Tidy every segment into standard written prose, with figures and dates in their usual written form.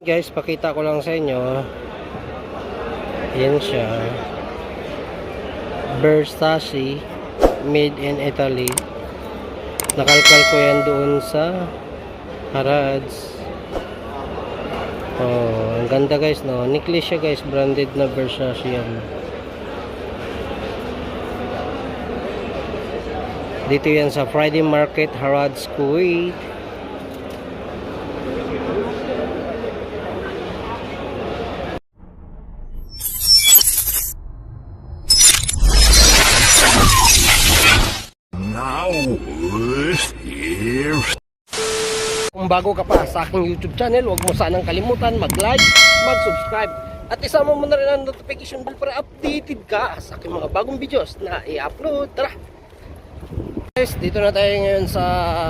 Guys, pakita ko lang sa inyo. Yan siya. Versace, made in Italy. Nakalkal ko yan doon sa Harrods. Oh, ang ganda guys, no? Necklace siya guys, branded na Versace yan. Dito yan sa Friday Market, Harrods, Kuwait. Kung bago ka pa sa aking YouTube channel, huwag mo sanang kalimutan mag-like, mag-subscribe, at isama mo na rin ang notification bell para updated ka sa aking mga bagong videos na i-upload. Tara! Guys, dito na tayo ngayon sa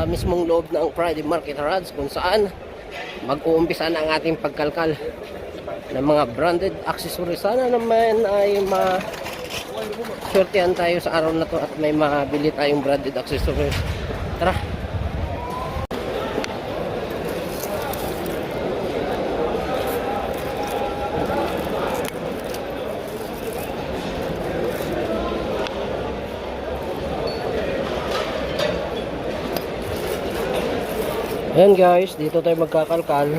mismong loob ng Friday Market Harrods, kung saan mag-uumpisa na ang ating pagkalkal ng mga branded accessories. Sana naman ay ma-swertihan tayo sa araw na to at may mabili tayong branded accessories. Tara! Ayan guys, dito tayo magkakalkal.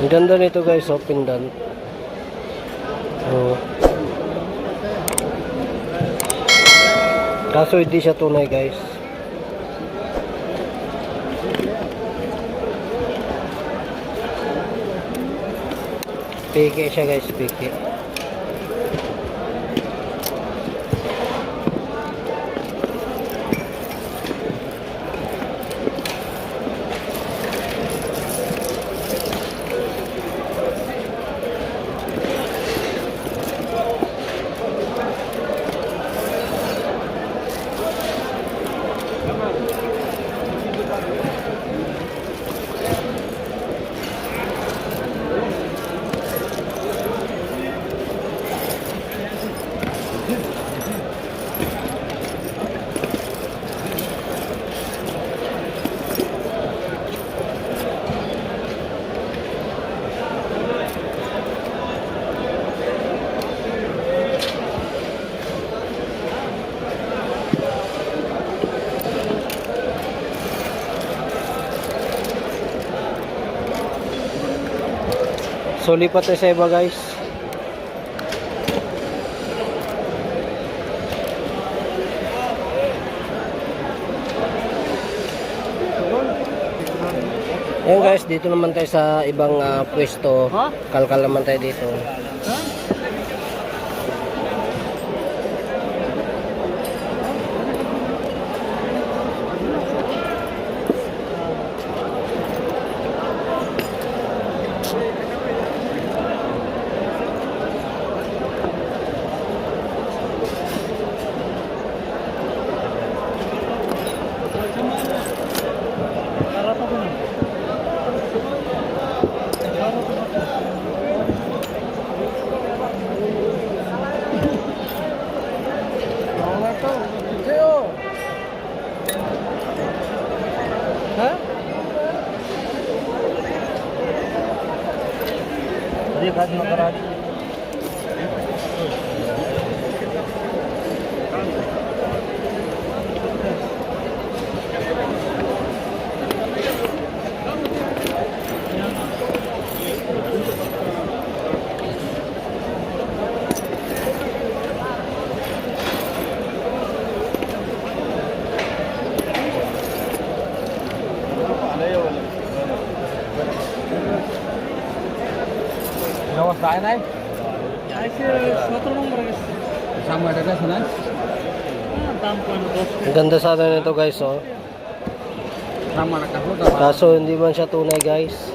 Ang ganda nito guys, open dan. Oh. Kaso hindi siya tunay guys. Peke siya guys, peke. So lipat tayo sa iba guys. Ayan guys, dito naman tayo sa ibang pwesto. Kalkal naman tayo dito. dati makarami. Lawas tayo na eh. Sama ada kan sana? Ang ganda sana nito guys, oh. Sama nak kahlo Kaso hindi man siya tunay guys.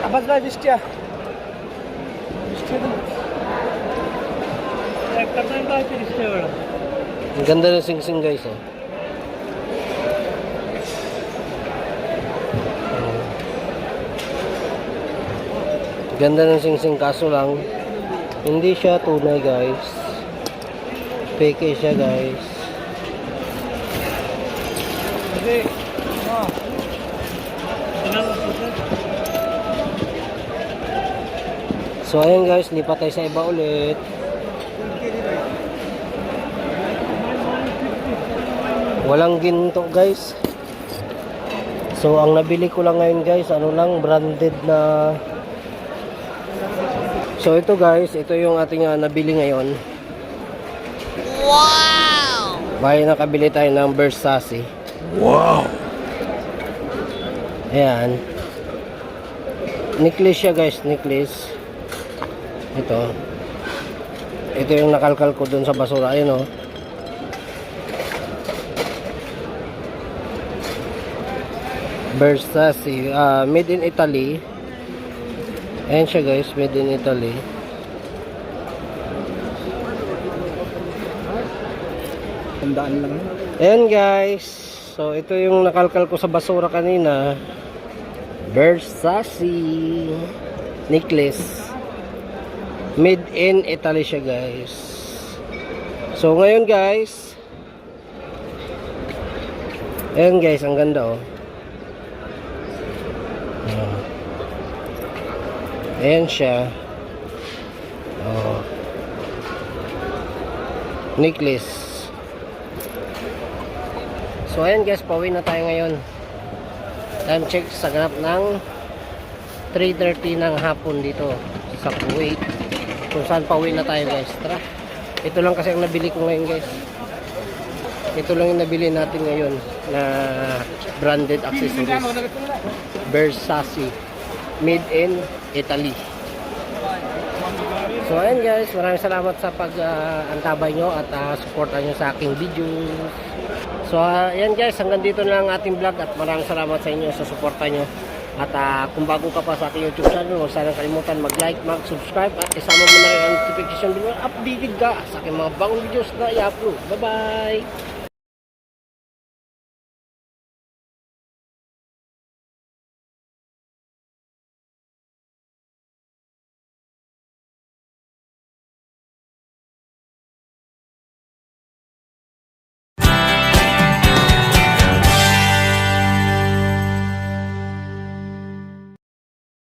Abas ba bistia? Ang ganda ng sing-sing guys, oh. Ganda ng sing-sing kaso lang hindi siya tunay guys. Fake siya guys. Okay. So ayun guys, lipat tayo sa iba ulit. Walang ginto guys. So ang nabili ko lang ngayon guys, ano lang, branded na. So ito guys, ito yung ating nabili ngayon. Wow! Bahay nakabili tayo ng Versace. Wow. Ayan. Necklace siya guys, necklace. Ito yung nakalkal ko dun sa basura. Ayun, oh. Versace, made in Italy. Ayan siya guys, made in Italy. Tandaan lang. Ayan guys, so ito yung nakalkal ko sa basura kanina. Versace necklace, made in Italy siya guys. So ngayon guys, ayan guys, ang ganda, oh. Ayan siya, oh. Necklace. So ayan guys, pauwi na tayo ngayon. Time check sa ganap ng 3:30 ng hapon dito sa Kuwait. Kung saan pauwi na tayo guys. Tara. Ito lang kasi ang nabili ko ngayon guys. Ito lang yung nabili natin ngayon na branded accessories. Versace, made in Italy. So ayan guys, maraming salamat sa pag-antabay nyo at supportan nyo sa aking videos. So ayan guys, hanggang dito na ang ating vlog at maraming salamat sa inyo sa suporta nyo. At kung bago ka pa sa aking YouTube channel, huwag sanang kalimutan mag-like, mag-subscribe at isama mo na rin ang notification bell. Updated ka sa aking mga bagong videos na i-upload. Bye bye!